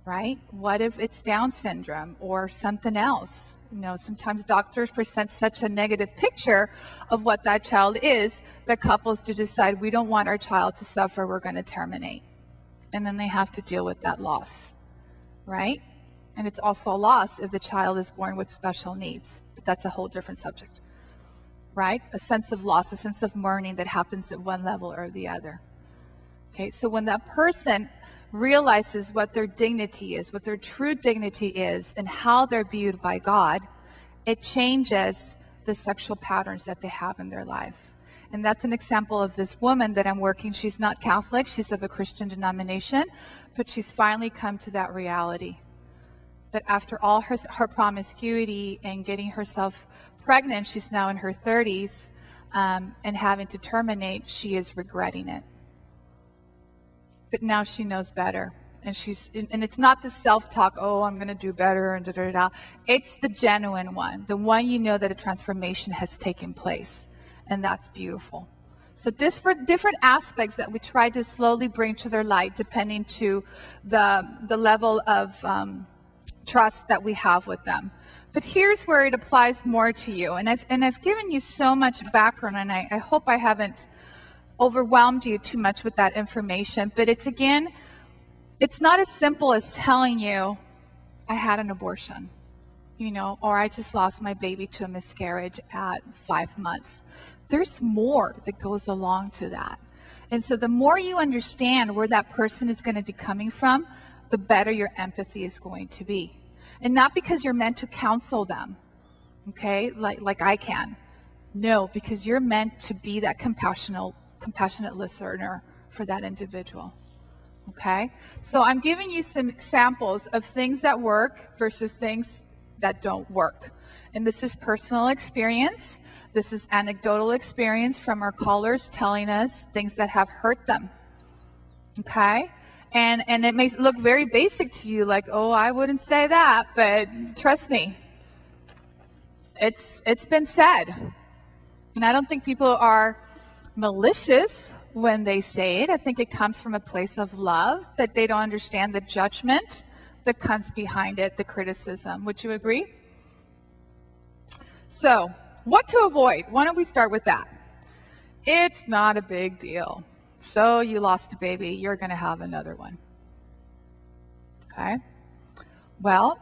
right? What if it's Down syndrome or something else? You know, sometimes doctors present such a negative picture of what that child is that couples do decide, we don't want our child to suffer, we're going to terminate. And then they have to deal with that loss, right? And it's also a loss if the child is born with special needs. But that's a whole different subject, right? A sense of loss, a sense of mourning that happens at one level or the other. Okay, so when that person realizes what their dignity is, what their true dignity is, and how they're viewed by God, it changes the sexual patterns that they have in their life. And that's an example of this woman that I'm working. She's not Catholic, she's of a Christian denomination, but she's finally come to that reality. That after all her promiscuity and getting herself pregnant, she's now in her 30s, and having to terminate, she is regretting it. But now she knows better. And it's not the self-talk, oh, I'm going to do better, and da-da-da-da. It's the genuine one, the one you know that a transformation has taken place. And that's beautiful. So different aspects that we try to slowly bring to their light, depending to the level of trust that we have with them. But here's where it applies more to you. And I've given you so much background, and I hope I haven't overwhelmed you too much with that information. But it's not as simple as telling you, I had an abortion. or I just lost my baby to a miscarriage at 5 months. There's more that goes along to that. And so the more you understand where that person is going to be coming from, the better your empathy is going to be. And not because you're meant to counsel them, okay, like I can. No, because you're meant to be that compassionate listener for that individual. Okay? So I'm giving you some examples of things that work versus things that don't work. And this is personal experience. This is anecdotal experience from our callers telling us things that have hurt them. Okay? And it may look very basic to you, like, oh, I wouldn't say that, but trust me, it's been said. And I don't think people are malicious when they say it. I think it comes from a place of love, but they don't understand the judgment that comes behind it, the criticism. Would you agree? So, what to avoid? Why don't we start with that? It's not a big deal. So you lost a baby, you're going to have another one. Okay? Well,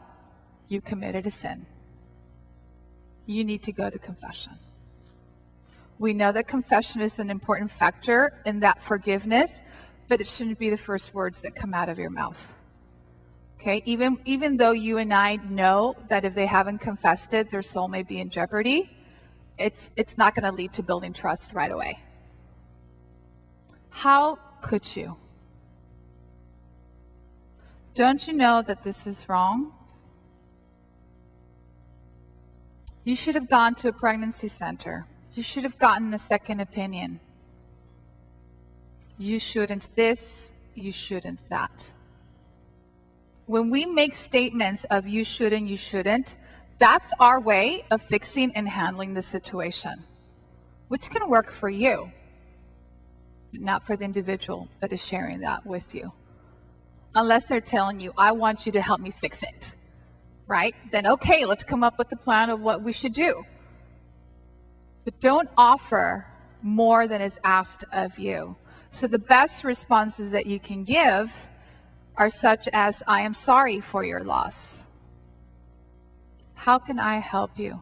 you committed a sin. You need to go to confession. We know that confession is an important factor in that forgiveness, but it shouldn't be the first words that come out of your mouth. Okay? Even though you and I know that if they haven't confessed it, their soul may be in jeopardy, it's not going to lead to building trust right away. How could you? Don't you know that this is wrong? You should have gone to a pregnancy center. You should have gotten a second opinion. You shouldn't this, you shouldn't that. When we make statements of you shouldn't, that's our way of fixing and handling the situation, which can work for you, but not for the individual that is sharing that with you. Unless they're telling you, I want you to help me fix it, right? Then okay, let's come up with a plan of what we should do. But don't offer more than is asked of you. So the best responses that you can give are such as, I am sorry for your loss. How can I help you?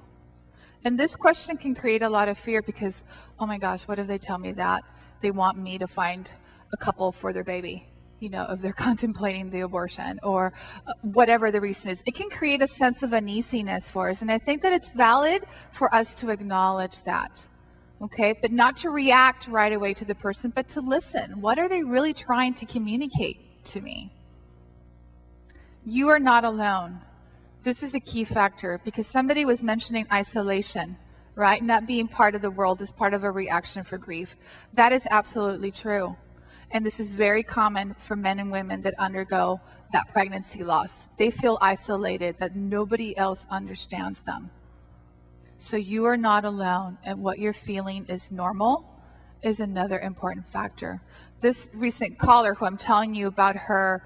And this question can create a lot of fear because, oh my gosh, what if they tell me that they want me to find a couple for their baby, if they're contemplating the abortion or whatever the reason is. It can create a sense of uneasiness for us. And I think that it's valid for us to acknowledge that, okay? But not to react right away to the person, but to listen. What are they really trying to communicate to me? You are not alone. This is a key factor because somebody was mentioning isolation, right? Not being part of the world is part of a reaction for grief. That is absolutely true. And this is very common for men and women that undergo that pregnancy loss. They feel isolated, that nobody else understands them. So you are not alone, and what you're feeling is normal is another important factor. This recent caller who I'm telling you about her,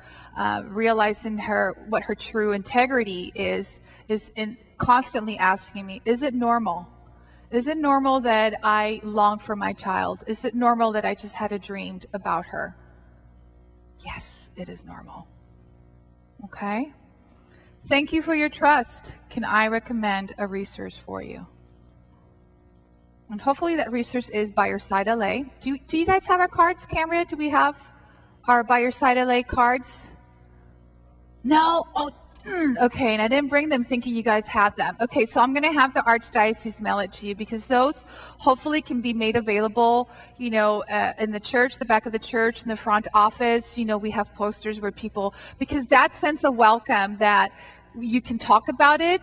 realizing what her true integrity is constantly asking me, is it normal? Is it normal that I long for my child? Is it normal that I just had a dream about her? Yes, it is normal. Okay? Thank you for your trust. Can I recommend a resource for you? And hopefully that resource is By Your Side LA. Do you guys have our cards, Cambria? Do we have our By Your Side LA cards? No? Oh, okay, and I didn't bring them thinking you guys had them. Okay, so I'm going to have the Archdiocese mail it to you because those hopefully can be made available, in the church, the back of the church, in the front office. We have posters where people, because that sense of welcome that you can talk about it,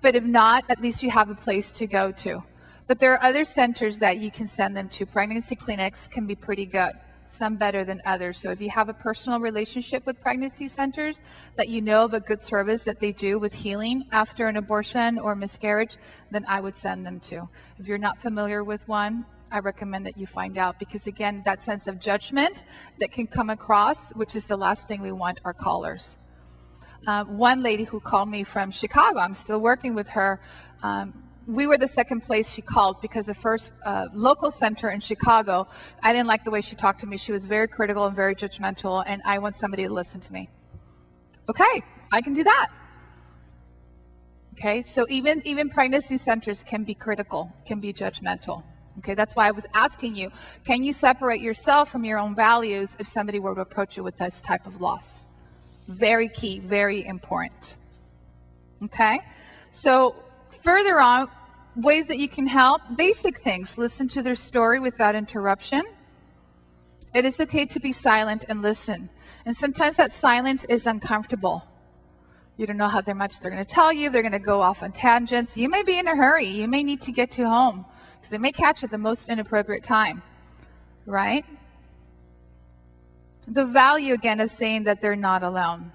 but if not, at least you have a place to go to. But there are other centers that you can send them to. Pregnancy clinics can be pretty good. Some better than others. So if you have a personal relationship with pregnancy centers that you know of a good service that they do with healing after an abortion or miscarriage, then I would send them to. If you're not familiar with one, I recommend that you find out because again, that sense of judgment that can come across, which is the last thing we want our callers. One lady who called me from Chicago, I'm still working with her, we were the second place she called because the first local center in Chicago, I didn't like the way she talked to me. She was very critical and very judgmental, and I want somebody to listen to me. Okay, I can do that. Okay, so even pregnancy centers can be critical, can be judgmental. Okay, that's why I was asking you, can you separate yourself from your own values if somebody were to approach you with this type of loss? Very key, very important. Okay, so further on, ways that you can help, basic things. Listen to their story without interruption. It is okay to be silent and listen. And sometimes that silence is uncomfortable. You don't know how much they're going to tell you. They're going to go off on tangents. You may be in a hurry. You may need to get to home because they may catch at the most inappropriate time, right? The value, again, of saying that they're not alone.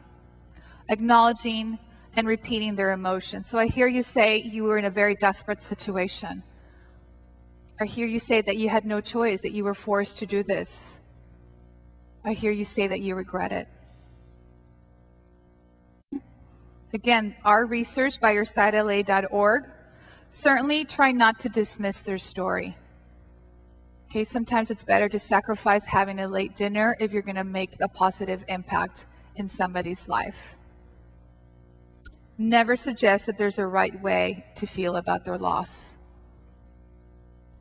Acknowledging and repeating their emotions. So I hear you say you were in a very desperate situation. I hear you say that you had no choice, that you were forced to do this. I hear you say that you regret it. Again, our research by YourSideLA.org, certainly try not to dismiss their story. Okay, sometimes it's better to sacrifice having a late dinner if you're going to make a positive impact in somebody's life. Never suggest that there's a right way to feel about their loss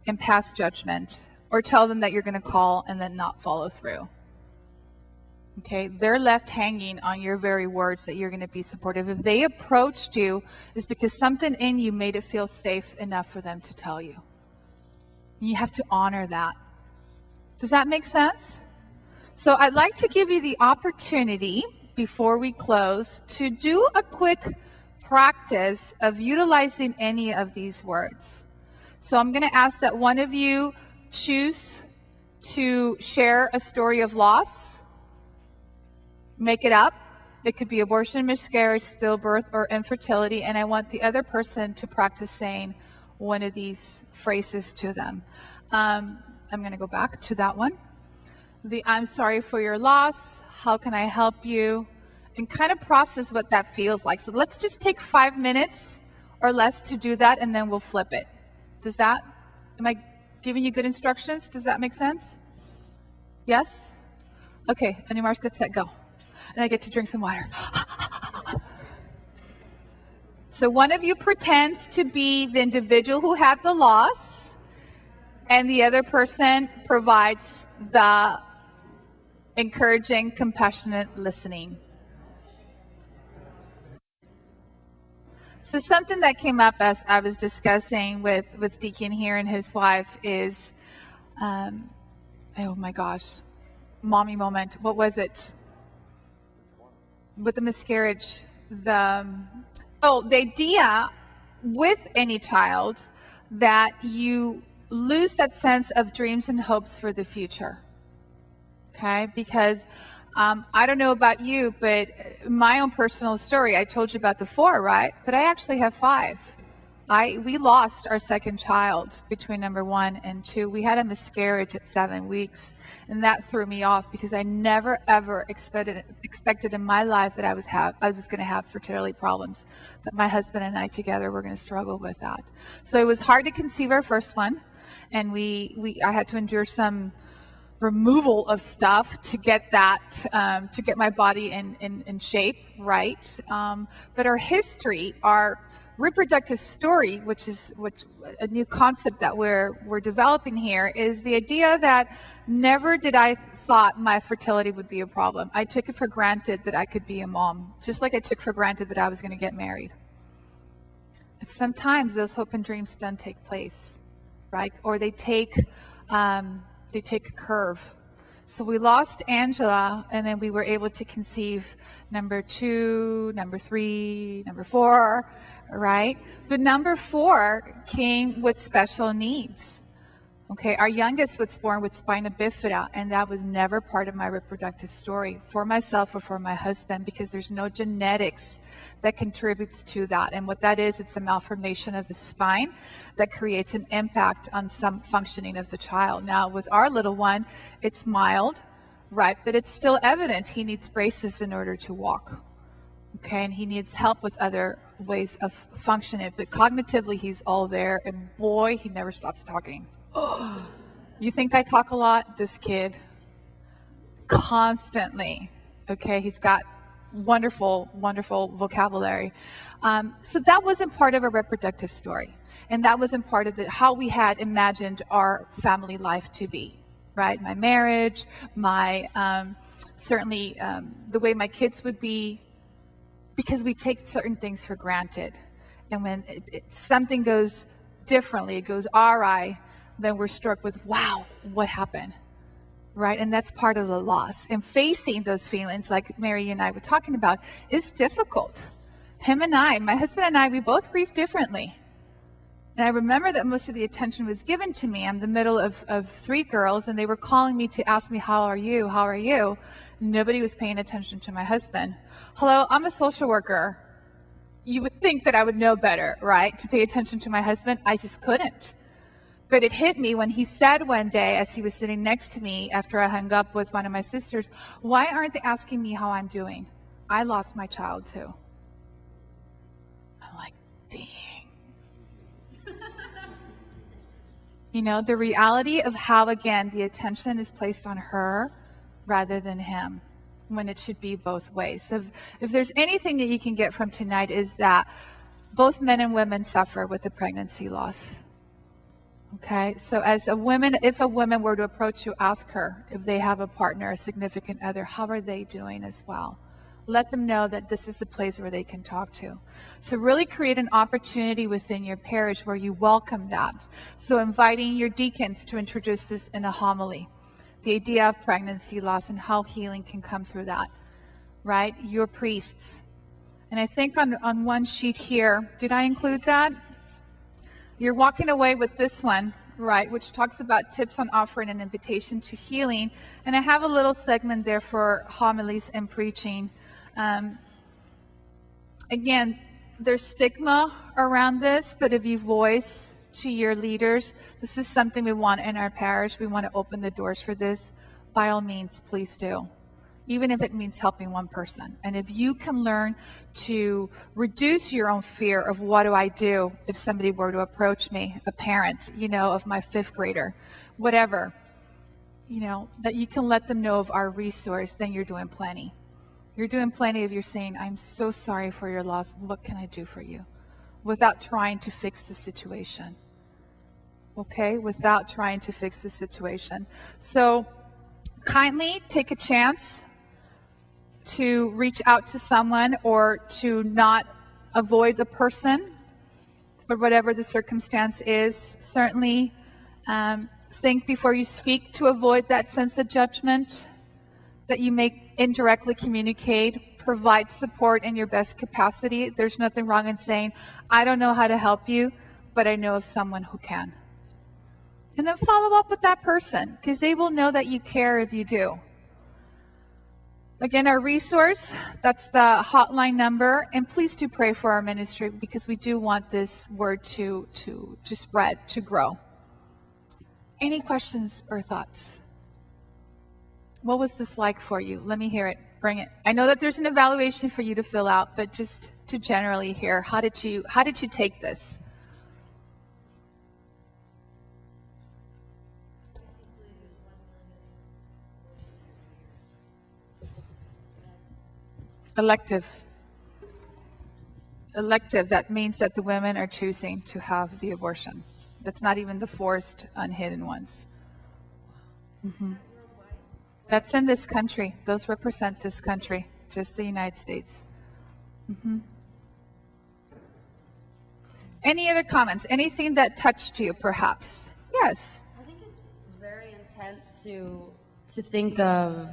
and pass judgment, or tell them that you're going to call and then not follow through. Okay, they're left hanging on your very words that you're going to be supportive. If they approached you, it's because something in you made it feel safe enough for them to tell you. You have to honor that. Does that make sense? So I'd like to give you the opportunity, before we close, to do a quick practice of utilizing any of these words. So I'm going to ask that one of you choose to share a story of loss. Make it up. It could be abortion, miscarriage, stillbirth, or infertility. And I want the other person to practice saying one of these phrases to them. I'm going to go back to that one. I'm sorry for your loss. How can I help you? And kind of process what that feels like. So let's just take 5 minutes or less to do that, and then we'll flip it. Am I giving you good instructions? Does that make sense? Yes? Okay, on your marks, get set, go. And I get to drink some water. So one of you pretends to be the individual who had the loss, and the other person provides the encouraging, compassionate listening. So something that came up as I was discussing with Deacon here and his wife is, oh my gosh, mommy moment. What was it? With the miscarriage, the idea with any child that you lose that sense of dreams and hopes for the future. Okay, because I don't know about you, but my own personal story, I told you about the 4, right? But I actually have 5. We lost our second child between number 1 and 2. We had a miscarriage at 7 weeks, and that threw me off because I never ever expected in my life that I was going to have fertility problems, that my husband and I together were going to struggle with that. So it was hard to conceive our first one, and I had to endure some removal of stuff to get that, to get my body in shape, right? But our history, our reproductive story, which a new concept that we're developing here, is the idea that never did I thought my fertility would be a problem. I took it for granted that I could be a mom, just like I took for granted that I was going to get married. But sometimes those hope and dreams don't take place, right? Or they take a curve. So we lost Angela, and then we were able to conceive number 2, number 3, number 4, right? But number 4 came with special needs. Okay, our youngest was born with spina bifida, and that was never part of my reproductive story for myself or for my husband, because there's no genetics that contributes to that. And what that is, it's a malformation of the spine that creates an impact on some functioning of the child. Now, with our little one, it's mild, right? But it's still evident he needs braces in order to walk. Okay, and he needs help with other ways of functioning. But cognitively, he's all there, and boy, he never stops talking. You think I talk a lot? This kid, constantly. Okay, he's got wonderful, wonderful vocabulary. So that wasn't part of a reproductive story. And that wasn't part of how we had imagined our family life to be, right? My marriage, my certainly the way my kids would be, because we take certain things for granted. And when something goes differently, it goes awry, then we're struck with, wow, what happened? Right? And that's part of the loss. And facing those feelings, like Mary and I were talking about, is difficult. Him and I, my husband and I, we both grieve differently. And I remember that most of the attention was given to me. I'm the middle of 3 girls, and they were calling me to ask me, how are you? How are you? Nobody was paying attention to my husband. Hello, I'm a social worker. You would think that I would know better, right? To pay attention to my husband. I just couldn't. But it hit me when he said one day, as he was sitting next to me after I hung up with one of my sisters, why aren't they asking me how I'm doing? I lost my child too. I'm like, dang. You know, the reality of how, again, the attention is placed on her rather than him, when it should be both ways. So if there's anything that you can get from tonight, is that both men and women suffer with the pregnancy loss. Okay, so as a woman, if a woman were to approach you, ask her if they have a partner, a significant other, how are they doing as well? Let them know that this is a place where they can talk to. So really create an opportunity within your parish where you welcome that. So inviting your deacons to introduce this in a homily, the idea of pregnancy loss and how healing can come through that, right? Your priests. And I think on one sheet here, did I include that? You're walking away with this one, right, which talks about tips on offering an invitation to healing. And I have a little segment there for homilies and preaching. Again, there's stigma around this, but if you voice to your leaders, this is something we want in our parish, we want to open the doors for this, by all means, please do. Even if it means helping one person. And if you can learn to reduce your own fear of what do I do if somebody were to approach me, a parent, you know, of my 5th grader, whatever, you know, that you can let them know of our resource, then you're doing plenty. You're doing plenty if you're saying, I'm so sorry for your loss. What can I do for you? Without trying to fix the situation. Okay? Without trying to fix the situation. So kindly take a chance to reach out to someone or to not avoid the person or whatever the circumstance is. Certainly think before you speak to avoid that sense of judgment that you may indirectly communicate. Provide support in your best capacity. There's nothing wrong in saying, I don't know how to help you, but I know of someone who can. And then follow up with that person, because they will know that you care if you do. Again, our resource, that's the hotline number. And please do pray for our ministry, because we do want this word to spread, to grow. Any questions or thoughts? What was this like for you? Let me hear it. Bring it. I know that there's an evaluation for you to fill out, but just to generally hear, how did you take this? Elective. That means that the women are choosing to have the abortion. That's not even the forced, unhidden ones. Mm-hmm. That's in this country. Those represent this country, just the United States. Mm-hmm. Any other comments? Anything that touched you, perhaps? Yes. I think it's very intense to think of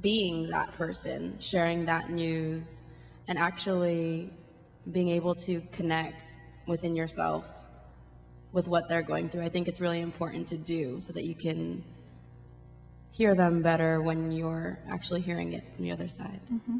being that person, sharing that news, and actually being able to connect within yourself with what they're going through. I think it's really important to do so that you can hear them better when you're actually hearing it from the other side. Mm-hmm.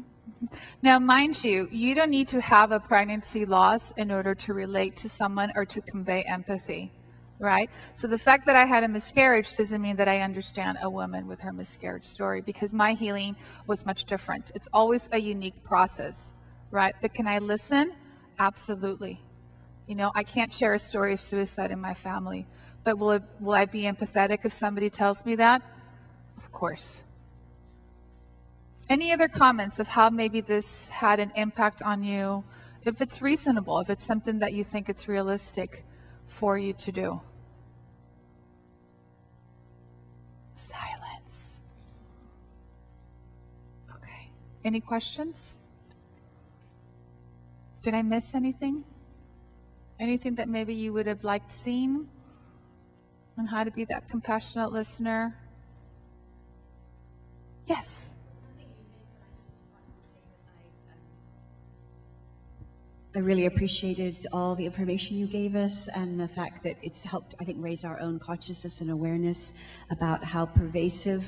Now, mind you, you don't need to have a pregnancy loss in order to relate to someone or to convey empathy, right? So the fact that I had a miscarriage doesn't mean that I understand a woman with her miscarriage story, because my healing was much different. It's always a unique process, right? But can I listen? Absolutely. You know, I can't share a story of suicide in my family, but will I be empathetic if somebody tells me that? Of course. Any other comments of how maybe this had an impact on you? If it's reasonable, if it's something that you think it's realistic for you to do? Silence. Okay. Any questions? Did I miss anything? Anything that maybe you would have liked seen on how to be that compassionate listener? Yes. I really appreciated all the information you gave us and the fact that it's helped, I think, raise our own consciousness and awareness about how pervasive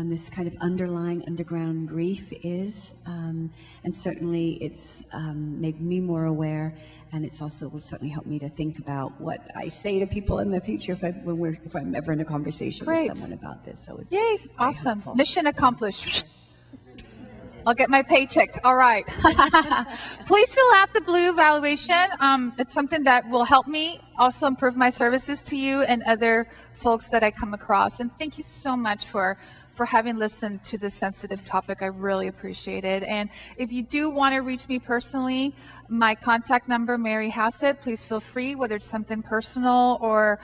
this kind of underlying underground grief is. And certainly it's made me more aware, and it's also will certainly help me to think about what I say to people in the future if I'm ever in a conversation Great. with someone about this. So it's Yay, awesome. helpful. Mission accomplished. I'll get my paycheck. All right. Please fill out the blue evaluation. It's something that will help me also improve my services to you and other folks that I come across. And thank you so much for having listened to this sensitive topic. I really appreciate it. And if you do want to reach me personally, my contact number, Mary Hassett, please feel free, whether it's something personal or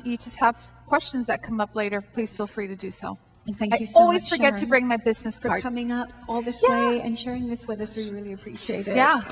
you just have questions that come up later, please feel free to do so. And thank you so I always much, forget to Sharon, bring my business for card. coming up all this way and sharing this with us. We really appreciate it. Yeah.